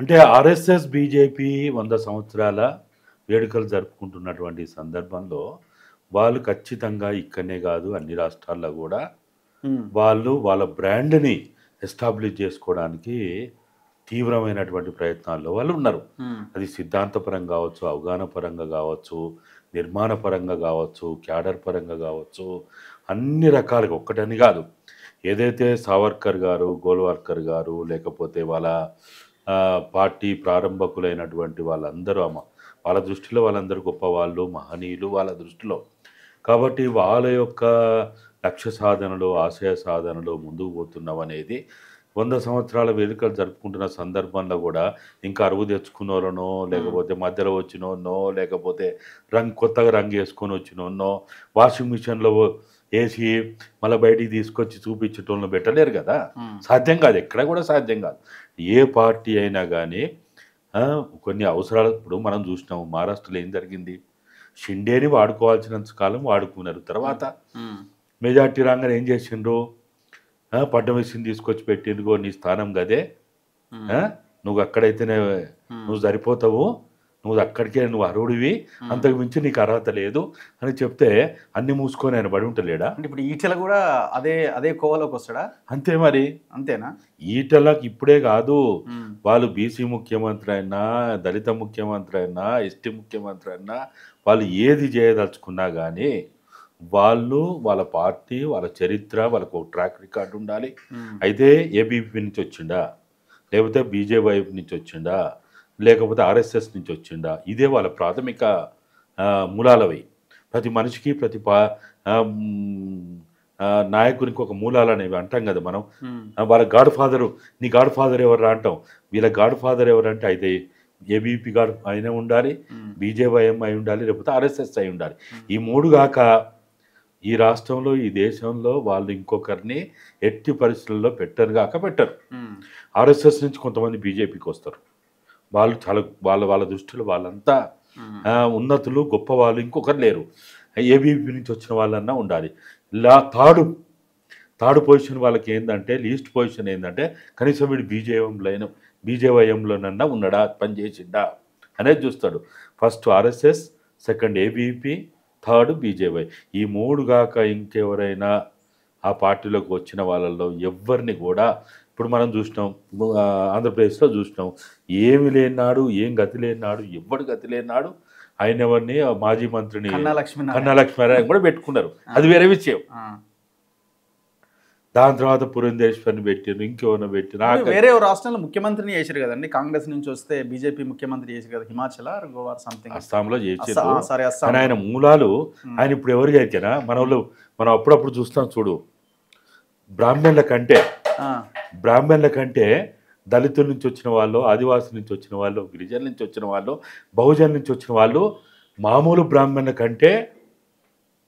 అంటే RSS BJP 100 సంవత్సరాల వేడుకలు జరుపుకుంటున్నటువంటి సందర్భంలో వాళ్ళు ఖచ్చితంగా ఇక్కడనే కాదు అన్ని రాష్ట్రాల్లో కూడా ఉమ్, వాళ్ళు వాళ్ళ బ్రాండ్ని ఎస్టాబ్లిష్ చేసుకోవడానికి తీవ్రమైనటువంటి ప్రయత్నాల్లో వాళ్ళు ఉన్నారు. ఉమ్, అది సిద్ధాంతపరంగా కావచ్చు, అవగాహన పరంగా కావచ్చు, నిర్మాణ పరంగా కావచ్చు, క్యాడర్ పరంగా కావచ్చు, అన్ని రకాలుగా ఒక్కటని కాదు. ఏదైతే సావర్కర్ గారు, గోల్వార్కర్ గారు, లేకపోతే వాళ్ళ పార్టీ ప్రారంభకులైనటువంటి వాళ్ళందరూ వాళ్ళ దృష్టిలో వాళ్ళందరూ గొప్పవాళ్ళు, మహనీయులు వాళ్ళ దృష్టిలో. కాబట్టి వాళ్ళ యొక్క లక్ష్య సాధనలో, ఆశయ సాధనలో ముందుకు పోతున్నాం అనేది 100 సంవత్సరాల వేడుకలు జరుపుకుంటున్న సందర్భంలో కూడా ఇంకా అరువు తెచ్చుకున్నోళ్ళనో, లేకపోతే మధ్యలో వచ్చినోన్నో, లేకపోతే కొత్తగా రంగు వేసుకొని వచ్చినోన్నో వాషింగ్ మిషన్లో వేసి మళ్ళీ బయటికి తీసుకొచ్చి చూపించటంలో పెట్టలేరు కదా. ఉమ్, సాధ్యం కాదు, ఎక్కడ కూడా సాధ్యం కాదు. ఏ పార్టీ అయినా కానీ కొన్ని అవసరాలు ఇప్పుడు మనం చూసినాము. మహారాష్ట్రలో ఏం జరిగింది? షిండేని వాడుకోవాల్సినంత కాలం వాడుకున్నారు. తర్వాత ఉమ్, మెజార్టీ రాగానే ఏం చేసిండ్రు? పడ్డమిషన్ తీసుకొచ్చి పెట్టిండ్రు. నీ స్థానం గదే, ఉమ్, నువ్వు అక్కడైతేనే నువ్వు సరిపోతావు, నువ్వు అక్కడికే నువ్వు అర్హుడివి, అంతకు మించి నీకు అర్హత లేదు అని చెప్తే అన్ని మూసుకొని ఆయన పడి ఉంటలేడా? అంటే ఇప్పుడు ఈటెల కూడా అదే అదే కోవలోకి వస్తాడా? అంతే మరి. అంతేనా? ఈటలకు ఇప్పుడే కాదు, ఉమ్, వాళ్ళు బీసీ ముఖ్యమంత్రి అయినా, దళిత ముఖ్యమంత్రి అయినా, ఎస్టీ ముఖ్యమంత్రి అయినా, వాళ్ళు ఏది చేయదలుచుకున్నా కానీ వాళ్ళు వాళ్ళ పార్టీ, వాళ్ళ చరిత్ర, వాళ్ళకు ఒక ట్రాక్ రికార్డు ఉండాలి. ఉమ్, అయితే ఏబీపీ నుంచి వచ్చిండా, లేకపోతే బీజేపీ నుంచి వచ్చిండా, లేకపోతే ఆర్ఎస్ఎస్ నుంచి వచ్చిండా, ఇదే వాళ్ళ ప్రాథమిక మూలాలవి. ప్రతి మనిషికి ప్రతి నాయకునికి ఒక మూలాలు అనేవి అంటాం కదా మనం. ఉమ్, వాళ్ళ గాడ్ ఫాదరు, నీ గాడ్ ఫాదర్ ఎవరు అంటాం. వీళ్ళ గాడ్ ఫాదర్ ఎవరంటే అయితే ఏబీపీ గాడ్ అయినా ఉండాలి, ఉమ్, బీజేపీఎం అయి ఉండాలి, లేకపోతే ఆర్ఎస్ఎస్ అయి ఉండాలి. ఈ మూడు కాక ఈ రాష్ట్రంలో, ఈ దేశంలో వాళ్ళు ఇంకొకరిని ఎట్టి పరిస్థితుల్లో పెట్టరు కాక పెట్టరు. ఉమ్, ఆర్ఎస్ఎస్ నుంచి కొంతమంది బీజేపీకి వస్తారు. వాళ్ళు చాలా వాళ్ళ దృష్టిలో వాళ్ళంతా ఉమ్, ఉన్నతులు, గొప్ప వాళ్ళు ఇంకొకరు లేరు. ఏబీపీ నుంచి వచ్చిన వాళ్ళన్నా ఉండాలి. థర్డ్ పొజిషన్ వాళ్ళకి ఏంటంటే, లీస్ట్ పొజిషన్ ఏంటంటే కనీసం వీడు బీజేవైఎంలోనన్నా ఉన్నాడా, పని చేసిండా అనేది చూస్తాడు. First RSS, second ABP, third బీజేవై. ఈ మూడు కాక ఇంకెవరైనా ఆ పార్టీలోకి వచ్చిన వాళ్ళల్లో ఎవరిని కూడా ఇప్పుడు మనం చూసినాం. ఆంధ్రప్రదేశ్లో చూసినాం. ఏమి లేనాడు, ఏం గతి లేనాడు, ఎవడు గతి లేనాడు ఆయన ఎవరిని మాజీ మంత్రిని కన్నా లక్ష్మీనారాయణ కన్నా లక్ష్మీనారాయణ కూడా పెట్టుకున్నారు. అది వేరే విషయం. దాని తర్వాత పురంధేశ్వరిని పెట్టారు, ఇంకెవరిని పెట్టారు. వేరే రాష్ట్రంలో ముఖ్యమంత్రిని చేశారు కదండి, కాంగ్రెస్ నుంచి వస్తే బీజేపీ ముఖ్యమంత్రి చేశారు కదా, హిమాచల్ గోవా సంథింగ్, అస్సాంలో చేసారు. సారీ కానీ అస్సాం. ఆయన మూలాలు ఆయన ఇప్పుడు ఎవరికి అయితేనా మనం అప్పుడప్పుడు చూస్తాం చూడు. బ్రాహ్మణుల కంటే దళితుల నుంచి వచ్చిన వాళ్ళు, ఆదివాసుల నుంచి వచ్చిన వాళ్ళు, గిరిజనుల నుంచి వచ్చిన వాళ్ళు, బహుజనుల నుంచి వచ్చిన వాళ్ళు మామూలు బ్రాహ్మణుల కంటే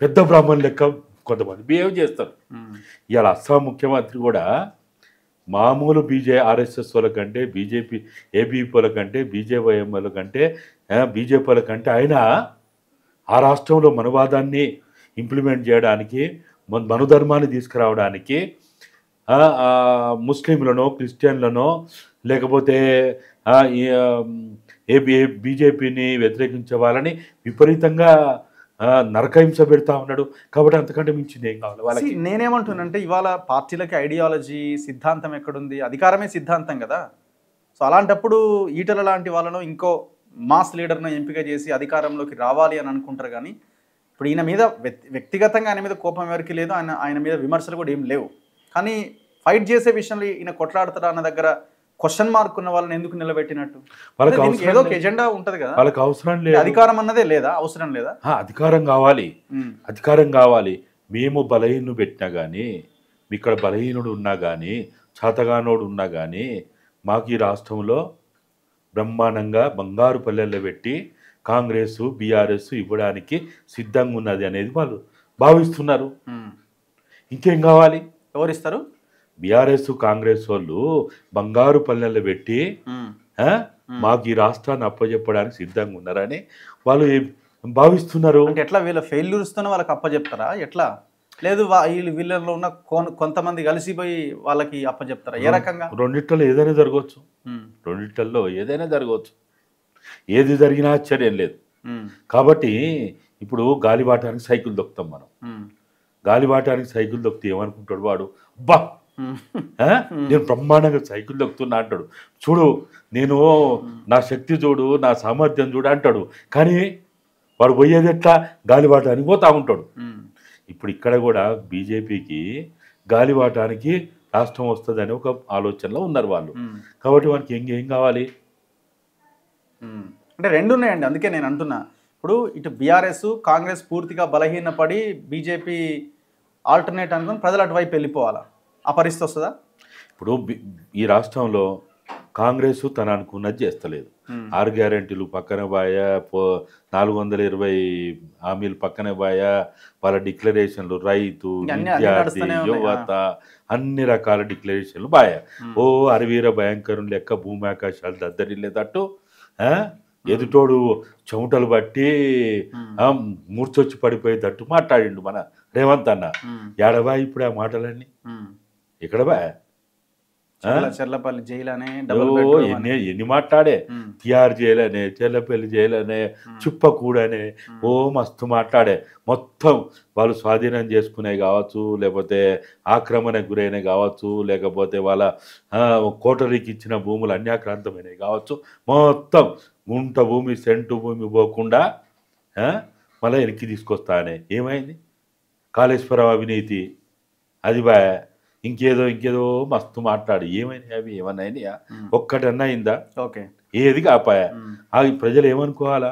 పెద్ద బ్రాహ్మణుల లెక్క కొంతమంది బిహేవ్ చేస్తారు. ఇవాళ అస్సాం ముఖ్యమంత్రి కూడా మామూలు ఆర్ఎస్ఎస్ వాళ్ళ కంటే, ఏబీపీ వాళ్ళ కంటే, బీజేవైఎం వాళ్ళ కంటే, బీజేపీ వాళ్ళ కంటే ఆయన ఆ రాష్ట్రంలో మనువాదాన్ని ఇంప్లిమెంట్ చేయడానికి, మనుధర్మాన్ని తీసుకురావడానికి ముస్లింలనో, క్రిస్టియన్లనో, లేకపోతే బీజేపీని వ్యతిరేకించే వాళ్ళని విపరీతంగా నరకహింస పెడతా ఉన్నాడు. కాబట్టి అంతకంటే మించింది ఏం కావాలి వాళ్ళకి? నేనేమంటున్నానంటే, ఇవాళ పార్టీలకి ఐడియాలజీ, సిద్ధాంతం ఎక్కడుంది? అధికారమే సిద్ధాంతం కదా. సో అలాంటప్పుడు ఈటల లాంటి వాళ్ళను ఇంకో మాస్ లీడర్ను ఎంపిక చేసి అధికారంలోకి రావాలి అని అనుకుంటారు. కానీ ఇప్పుడు ఈయన మీద వ్యక్తిగతంగా ఆయన మీద కోపం ఎవరికి లేదు, ఆయన మీద విమర్శలు కూడా ఏం లేవు. కానీ ఫైట్ చేసే విషయంలో ఈయన కొట్లాడతారా అన్న దగ్గర క్వశ్చన్ మార్క్ ఉన్న వాళ్ళని ఎందుకు నిలబెట్టినట్టు? ఏదో ఒక ఎజెండా ఉంటది కదా, వాళ్ళకి అవసరం లేదు. అధికారం అన్నదే లేదా, అవసరం లేదా? అధికారం కావాలి. మేము బలహీనుడు పెట్టినా కానీ, ఇక్కడ బలహీనుడు ఉన్నా కానీ, చేతగానోడు ఉన్నా కానీ, మాకు ఈ రాష్ట్రంలో బ్రహ్మాండంగా బంగారు పల్లెల్లో పెట్టి కాంగ్రెస్, బీఆర్ఎస్ ఇవ్వడానికి సిద్ధంగా ఉన్నది అనేది వాళ్ళు భావిస్తున్నారు. ఇంకేం కావాలి? ఎవరిస్తారు? బీఆర్ఎస్, కాంగ్రెస్ వాళ్ళు బంగారు పల్లెల్లో పెట్టి మాకు ఈ రాష్ట్రాన్ని అప్పచెప్పడానికి సిద్ధంగా ఉన్నారని వాళ్ళు భావిస్తున్నారు. అంటే ఎట్లా వీళ్ళ ఫెయిల్యూర్స్తోనే వాళ్ళకి అప్పచెప్తారా? ఎట్లా లేదు వీళ్ళలో ఉన్న కొంతమంది కలిసిపోయి వాళ్ళకి అప్పచెప్తారా ఏ రకంగా? రెండిట్లో ఏదైనా జరగవచ్చు, రెండిట్లో ఏదైనా జరగవచ్చు, ఏది జరిగినా ఆశ్చర్యం లేదు. కాబట్టి ఇప్పుడు గాలిబాటానికి సైకిల్ దొక్కుతాం మనం, గాలిబాటానికి సైకిల్ దొక్కితే ఏమనుకుంటాడు వాడు, అబ్బా నేను బ్రహ్మాండంగా సైకిల్ దొక్కుతున్నా అంటాడు, చూడు నేను నా శక్తి చూడు, నా సామర్థ్యం చూడు అంటాడు. కానీ వాడు పోయేది ఎట్లా, గాలిబాటానికి పోతా ఉంటాడు. ఇప్పుడు ఇక్కడ కూడా బీజేపీకి గాలిబాటానికి రాష్ట్రం వస్తుందని ఒక ఆలోచనలో ఉన్నారు వాళ్ళు. కాబట్టి వానికి ఏం కావాలి అంటే రెండు ఉన్నాయండి. అందుకే నేను అంటున్నా, ఇప్పుడు ఇటు బీఆర్ఎస్ కాంగ్రెస్ పూర్తిగా బలహీనపడి బీజేపీ ఆల్టర్నేట్ అనుకుని ప్రజలు అటువైపు వెళ్ళిపోవాలా, ఆ పరిస్థితి వస్తుందా? ఇప్పుడు ఈ రాష్ట్రంలో కాంగ్రెస్ తన అనుకున్నది చేస్తలేదు. 6 గ్యారెంటీలు పక్కన బాయా, 420 హామీలు పక్కన బాయా, వాళ్ళ డిక్లరేషన్లు రైతు, విద్యార్థి, యువత అన్ని రకాల డిక్లరేషన్లు బాయా. ఓ అరవీర భయంకరం లెక్క భూమి ఆకాశాలు దద్దరిల్లేదట్టు ఎదుటోడు చెమటలు బట్టి మూర్చొచ్చి పడిపోయేటట్టు మాట్లాడిండు మన రేవంత్ అన్న. ఏడబా ఇప్పుడు ఆ మాటలన్నీ ఎక్కడబా? చెర్లపల్లి జైలనే ఎన్ని మాట్లాడే, తిహార్ జైలనే, చెర్లపల్లి జైలనే, చుప్పకూడనే, ఓ మస్తు మాట్లాడే. మొత్తం వాళ్ళు స్వాధీనం చేసుకునే కావచ్చు, లేకపోతే ఆక్రమణకు గురైన కావచ్చు, లేకపోతే వాళ్ళ కోటరీకి ఇచ్చిన భూములు అన్యాక్రాంతమైనవి కావచ్చు, మొత్తం గుంట భూమి సెంటు భూమి పోకుండా మళ్ళీ వెనక్కి తీసుకొస్తానే. ఏమైంది? కాళేశ్వరం అవినీతి అది ఇంకేదో మస్తు మాట్లాడి ఏమైనా అవి ఏమన్నా అయినాయా? ఒక్కటన్నా అయిందా? ఓకే, ఏది కాపాయా? అది ప్రజలు ఏమనుకోవాలా?